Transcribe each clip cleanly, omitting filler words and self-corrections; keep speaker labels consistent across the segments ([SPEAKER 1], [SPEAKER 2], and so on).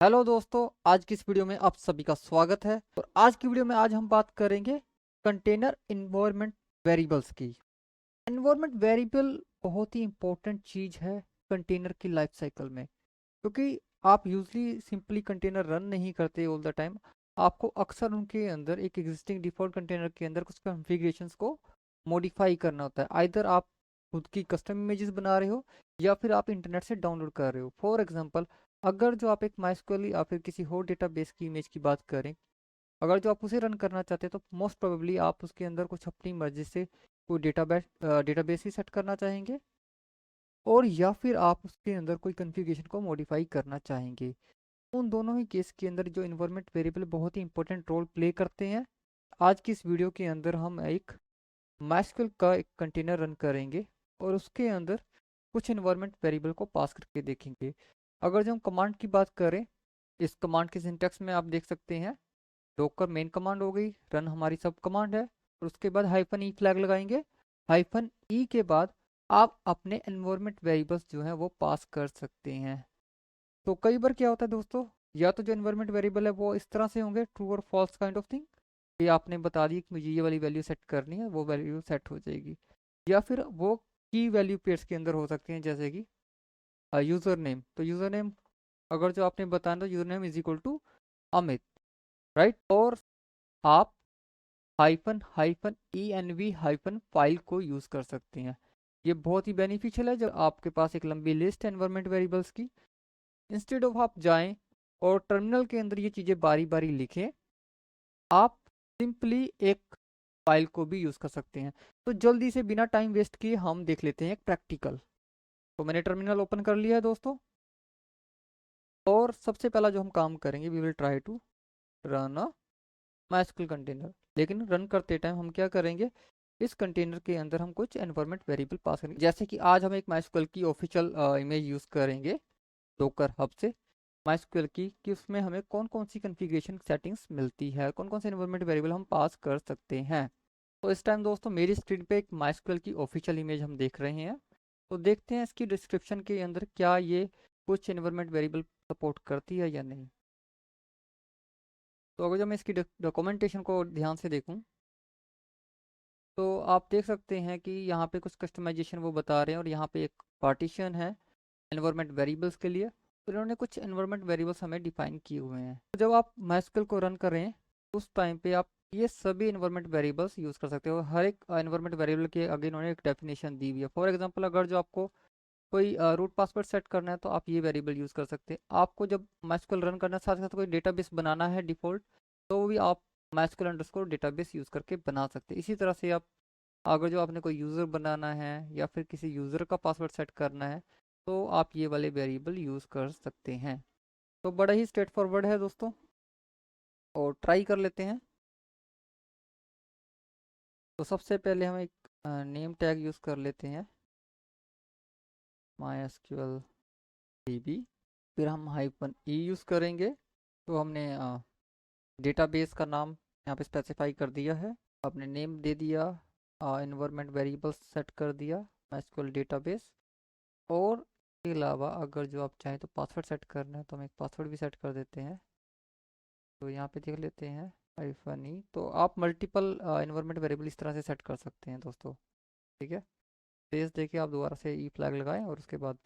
[SPEAKER 1] Hello दोस्तों, आज की इस वीडियो में आप सभी का स्वागत है। और आज की वीडियो में आज हम बात करेंगे कंटेनर इन्वायरमेंट वेरिएबल्स की। इन्वायरमेंट वेरिएबल बहुत ही इंपॉर्टेंट चीज़ है कंटेनर की लाइफ साइकिल में, क्योंकि आप यूजली सिंपली कंटेनर रन नहीं करते ऑल द टाइम। आपको अक्सर उनके अंदर एक एग्जिस्टिंग डिफॉल्ट कंटेनर के अंदर कुछ कॉन्फ़िगरेशंस को मॉडिफाई करना होता है। आइदर आप खुद की कस्टम इमेजेस बना रहे हो या फिर आप इंटरनेट से डाउनलोड कर रहे हो। फॉर एग्जांपल, अगर जो आप एक माइस्क्ल या फिर किसी और डेटाबेस की इमेज की बात करें, अगर जो आप उसे रन करना चाहते हैं तो मोस्ट प्रोबेबली आप उसके अंदर कुछ अपनी मर्जी से कोई डेटाबेस ही सेट करना चाहेंगे, और या फिर आप उसके अंदर कोई कॉन्फ़िगरेशन को मॉडिफाई करना चाहेंगे। उन दोनों ही केस के अंदर जो इन्वायरमेंट वेरिएबल बहुत ही इंपॉर्टेंट रोल प्ले करते हैं। आज की इस वीडियो के अंदर हम एक माइस्क्ल का एक कंटेनर रन करेंगे और उसके अंदर कुछ इन्वायरमेंट वेरिएबल को पास करके देखेंगे। अगर जो हम कमांड की बात करें, इस कमांड के सिंटैक्स में आप देख सकते हैं, डॉकर मेन कमांड हो गई, रन हमारी सब कमांड है, और उसके बाद हाइफन ई फ्लैग लगाएंगे। हाइफन ई के बाद आप अपने एनवायरमेंट वेरिएबल्स जो हैं वो पास कर सकते हैं। तो कई बार क्या होता है दोस्तों, या तो जो एनवायरमेंट वेरिएबल है वो इस तरह से होंगे, ट्रू और फॉल्स काइंड ऑफ थिंग, ये आपने बता दी कि मुझे ये वाली वैल्यू सेट करनी है, वो वैल्यू सेट हो जाएगी। या फिर वो की वैल्यू पेयर्स के अंदर हो सकते हैं, जैसे कि यूज़र नेम। तो यूज़र नेम अगर जो आपने बताया तो user name is equal to Amit, right. और आप hyphen hyphen E N V hyphen file को यूज़ कर सकते हैं। ये बहुत ही बेनिफिशियल है जब आपके पास एक लंबी लिस्ट है एनवायरमेंट वेरिएबल्स की। इंस्टेड ऑफ आप जाएं और टर्मिनल के अंदर ये चीज़ें बारी बारी लिखें, आप सिंपली एक फाइल को भी यूज़ कर सकते हैं। तो जल्दी से बिना टाइम वेस्ट किए हम देख लेते हैं एक प्रैक्टिकल। तो मैंने टर्मिनल ओपन कर लिया है दोस्तों, और सबसे पहला जो हम काम करेंगे, we will try to run a MySQL container. लेकिन रन करते टाइम हम क्या करेंगे, इस कंटेनर के अंदर हम कुछ एनवायरमेंट वेरिएबल पास करेंगे। जैसे कि आज हम एक माइस्क्ल की ऑफिशियल इमेज यूज़ करेंगे डॉकर हब से माइस्क्ल की, कि उसमें हमें कौन कौन सी कॉन्फ़िगरेशन सेटिंग्स मिलती है, कौन कौन से एनवायरमेंट वेरिएबल हम पास कर सकते हैं। तो इस टाइम दोस्तों मेरी स्क्रीन पे एक माइस्क्ल की ऑफिशियल इमेज हम देख रहे हैं। तो देखते हैं इसकी डिस्क्रिप्शन के अंदर क्या ये कुछ एनवायरमेंट वेरिएबल सपोर्ट करती है या नहीं। तो अगर जब मैं इसकी डॉक्यूमेंटेशन को ध्यान से देखूं, तो आप देख सकते हैं कि यहाँ पे कुछ कस्टमाइजेशन वो बता रहे हैं, और यहाँ पे एक पार्टीशन है एनवायरमेंट वेरिएबल्स के लिए। तो इन्होंने कुछ एनवायरमेंट वेरिएबल्स हमें डिफाइन किए हुए हैं। तो जब आप माइस्क्ल को रन कर रहे हैं उस टाइम पे आप ये सभी एनवायरमेंट वेरिएबल्स यूज़ कर सकते हो। हर एक एनवायरमेंट वेरिएबल के आगे इन्होंने एक डेफिनेशन दी हुई है। फॉर एग्जांपल, अगर जो आपको कोई रूट पासवर्ड सेट करना है तो आप ये वेरिएबल यूज़ कर सकते हैं। आपको जब माइस्क्ल रन करना है, साथ साथ कोई डेटाबेस बनाना है डिफ़ॉल्ट, तो भी आप माइस्क्ल अंडरस्कोर डेटाबेस यूज़ करके बना सकते हैं। इसी तरह से आप अगर जो आपने कोई यूज़र बनाना है या फिर किसी यूज़र का पासवर्ड सेट करना है, तो आप ये वाले वेरिएबल यूज़ कर सकते हैं। तो बड़ा ही स्ट्रेट फॉरवर्ड है दोस्तों, और ट्राई कर लेते हैं। तो सबसे पहले हम एक नेम टैग यूज़ कर लेते हैं, MySQL DB। फिर हम हाइफन ई यूज़ करेंगे। तो हमने डेटाबेस का नाम यहाँ पे स्पेसिफाई कर दिया है, आपने नेम दे दिया, इन्वायरमेंट वेरिएबल्स सेट कर दिया, MySQL डेटाबेस। और इसके अलावा अगर जो आप चाहें तो पासवर्ड सेट करना है तो हम एक पासवर्ड भी सेट कर देते हैं। तो यहाँ पे देख लेते हैं हाइफन ई। तो आप मल्टीपल इन्वायरमेंट वेरिएबल इस तरह से सेट कर सकते हैं दोस्तों, ठीक है। स्पेस देके आप दोबारा से ई फ्लैग लगाएं, और उसके बाद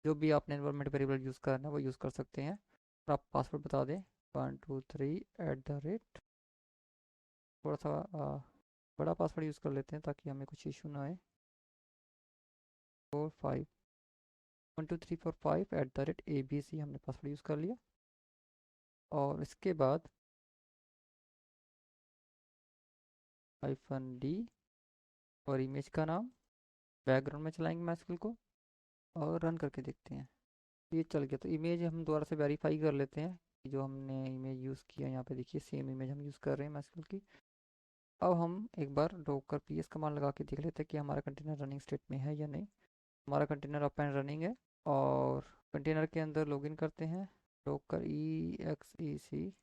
[SPEAKER 1] जो भी आपने इन्वायरमेंट वेरिएबल यूज़ करना है वो यूज़ कर सकते हैं। और आप पासवर्ड बता दें, 123 थोड़ा सा बड़ा पासवर्ड यूज़ कर लेते हैं ताकि हमें कुछ इशू ना आए। 45 12345 हमने पासवर्ड यूज़ कर लिया। और इसके बाद हाइफन डी और इमेज का नाम, बैकग्राउंड में चलाएंगे मैस्क्ल को और रन करके देखते हैं। ये चल गया। तो इमेज हम दोबारा से वेरीफाई कर लेते हैं कि जो हमने इमेज यूज़ किया, यहाँ पे देखिए सेम इमेज हम यूज़ कर रहे हैं मैस्क्ल की। अब हम एक बार डॉकर पीएस कमांड लगा के देख लेते हैं कि हमारा कंटेनर रनिंग स्टेट में है या नहीं। हमारा कंटेनर अप एंड रनिंग है। और कंटेनर के अंदर लॉगिन करते हैं, docker E X E C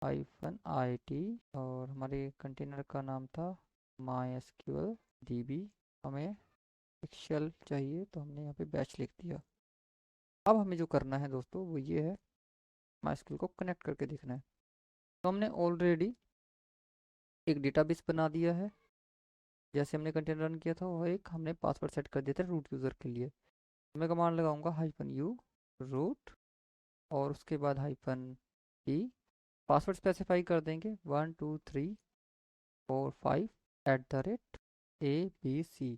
[SPEAKER 1] hyphen I T, और हमारे कंटेनर का नाम था MySQL DB। हमें एक शेल चाहिए तो हमने यहाँ पे बैच लिख दिया। अब हमें जो करना है दोस्तों वो ये है MySQL को कनेक्ट करके देखना है। तो हमने ऑलरेडी एक डेटाबेस बना दिया है। जैसे हमने कंटेनर रन किया था वो एक हमने पासवर्ड सेट कर दिया था रूट यूज़र के लिए। तो मैं कमांड लगाऊंगा -u रूट और उसके बाद -e, पासवर्ड स्पेसिफाई कर देंगे 12345@ABC।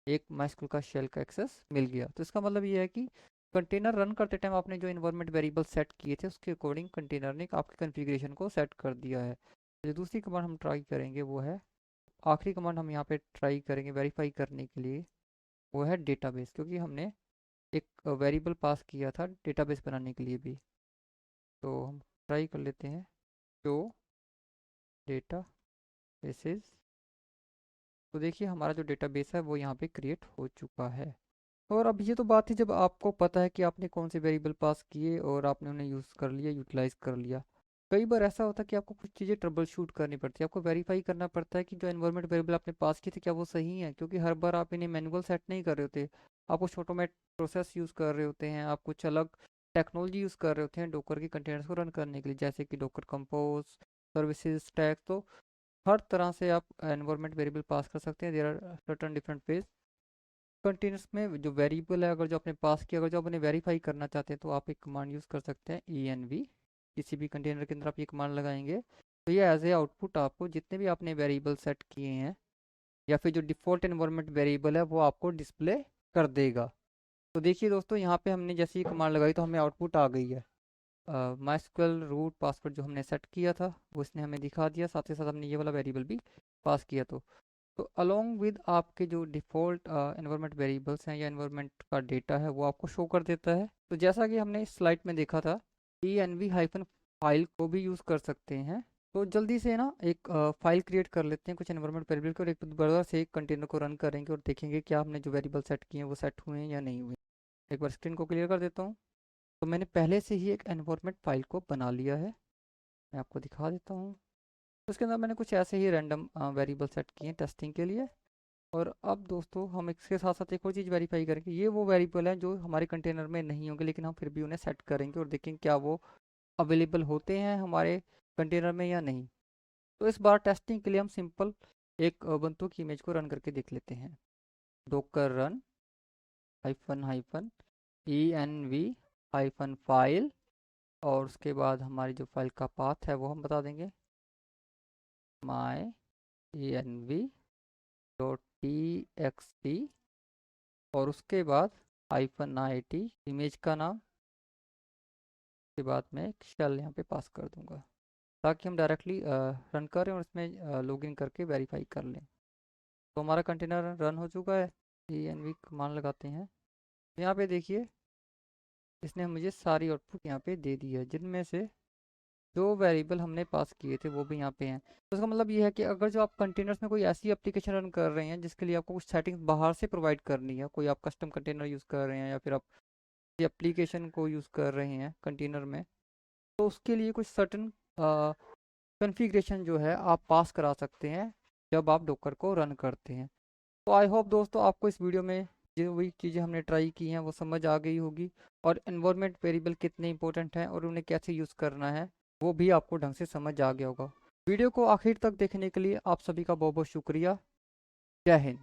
[SPEAKER 1] एक MySQL का शेल का एक्सेस मिल गया। तो इसका मतलब ये है कि कंटेनर रन करते टाइम आपने जो इन्वायरमेंट वेरिएबल सेट किए थे उसके अकॉर्डिंग कंटेनर ने आपके कॉन्फ़िगरेशन को सेट कर दिया है। जो दूसरी कमांड हम ट्राई करेंगे वो है, आखिरी कमांड हम यहाँ पे ट्राई करेंगे वेरीफाई करने के लिए, वो है डेटाबेस, क्योंकि हमने एक वेरिएबल पास किया था डेटाबेस बनाने के लिए भी। तो हम ट्राई कर लेते हैं जो डेटा बेसिस। तो देखिए हमारा जो डेटाबेस है वो यहाँ पे क्रिएट हो चुका है। और अब ये तो बात थी जब आपको पता है कि आपने कौन से वेरिएबल पास किए और आपने उन्हें यूज़ कर लिया, यूटिलाइज कर लिया। कई बार ऐसा होता है कि आपको कुछ चीज़ें ट्रबल शूट करनी पड़ती है, आपको वेरीफाई करना पड़ता है कि जो एनवायरनमेंट वेरिएबल आपने पास किए थे क्या वो सही है, क्योंकि हर बार आप इन्हें मैनुअल सेट नहीं कर रहे होते, आप कुछ ऑटोमेट प्रोसेस यूज़ कर रहे होते हैं, आप कुछ अलग टेक्नोलॉजी यूज़ कर रहे होते हैं डोकर के कंटेनर्स को रन करने के लिए, जैसे कि डोकर कंपोज, सर्विसेज स्टैक। तो हर तरह से आप एनवायरनमेंट वेरिएबल पास कर सकते हैं। There are certain different ways. Containers में जो वेरिएबल है अगर जो आपने पास किया, अगर जो आपने वेरीफाई करना चाहते हैं तो आप एक कमांड यूज़ कर सकते हैं env। किसी भी कंटेनर के अंदर आप ये कमांड लगाएंगे तो ये एज ए आउटपुट आपको जितने भी आपने वेरिएबल सेट किए हैं या फिर जो डिफ़ॉल्ट एनवायरनमेंट वेरिएबल है वो आपको डिस्प्ले कर देगा। तो देखिए दोस्तों यहाँ पे हमने जैसे ही कमांड लगाई तो हमें आउटपुट आ गई है। MySQL रूट पासवर्ड जो हमने सेट किया था वो इसने हमें दिखा दिया, साथ ही साथ हमने ये वाला वेरिएबल भी पास किया। तो अलोंग विद आपके जो डिफ़ॉल्ट एनवायरनमेंट वेरिएबल्स हैं या एनवायरनमेंट का डेटा है वो आपको शो कर देता है। तो जैसा कि हमने इस स्लाइड में देखा था env फाइल को भी यूज़ कर सकते हैं। तो जल्दी से ना एक फाइल क्रिएट कर लेते हैं कुछ एनवायरनमेंट वेरिएबल को और एक बड़ा से एक कंटेनर को रन करेंगे और देखेंगे क्या हमने जो वेरिएबल सेट किए हैं वो सेट हुए हैं या नहीं हुए। एक बार स्क्रीन को क्लियर कर देता हूँ। तो मैंने पहले से ही एक एनवायरनमेंट फाइल को बना लिया है, मैं आपको दिखा देता हूँ। तो उसके अंदर मैंने कुछ ऐसे ही रैंडम वेरिएबल सेट किए हैं टेस्टिंग के लिए। और अब दोस्तों हम इसके साथ साथ एक और चीज़ वेरीफाई करेंगे, ये वो वेरिएबल हैं जो हमारे कंटेनर में नहीं होंगे लेकिन हम फिर भी उन्हें सेट करेंगे और देखेंगे क्या वो अवेलेबल होते हैं हमारे कंटेनर में या नहीं। तो इस बार टेस्टिंग के लिए हम सिंपल एक ubuntu की इमेज को रन करके देख लेते हैं। docker run -env -फाइल और उसके बाद हमारी जो फाइल का पाथ है वो हम बता देंगे my-env.txt और उसके बाद -it इमेज का नाम के बाद मैं एक शेल यहाँ पे पास कर दूंगा ताकि हम डायरेक्टली रन करें और इसमें लॉगिन करके वेरीफाई कर लें। तो हमारा कंटेनर रन हो चुका है। env कमांड लगाते हैं। यहाँ पे देखिए इसने मुझे सारी आउटपुट यहाँ पे दे दी है, जिनमें से जो वेरिएबल हमने पास किए थे वो भी यहाँ पे हैं। तो इसका मतलब ये है कि अगर जो आप कंटेनर्स में कोई ऐसी एप्लीकेशन रन कर रहे हैं जिसके लिए आपको कुछ सेटिंग्स बाहर से प्रोवाइड करनी है, कोई आप कस्टम कंटेनर यूज़ कर रहे हैं या फिर आप एप्लीकेशन को यूज़ कर रहे हैं कंटेनर में, तो उसके लिए कुछ सर्टन कॉन्फ़िगरेशन जो है आप पास करा सकते हैं जब आप डोकर को रन करते हैं। तो आई होप दोस्तों आपको इस वीडियो में जो भी चीज़ें हमने ट्राई की हैं वो समझ आ गई होगी और एनवायरनमेंट वेरिएबल कितने इंपॉर्टेंट हैं और उन्हें कैसे यूज़ करना है वो भी आपको ढंग से समझ आ गया होगा। वीडियो को आखिर तक देखने के लिए आप सभी का बहुत बहुत शुक्रिया। जय हिंद।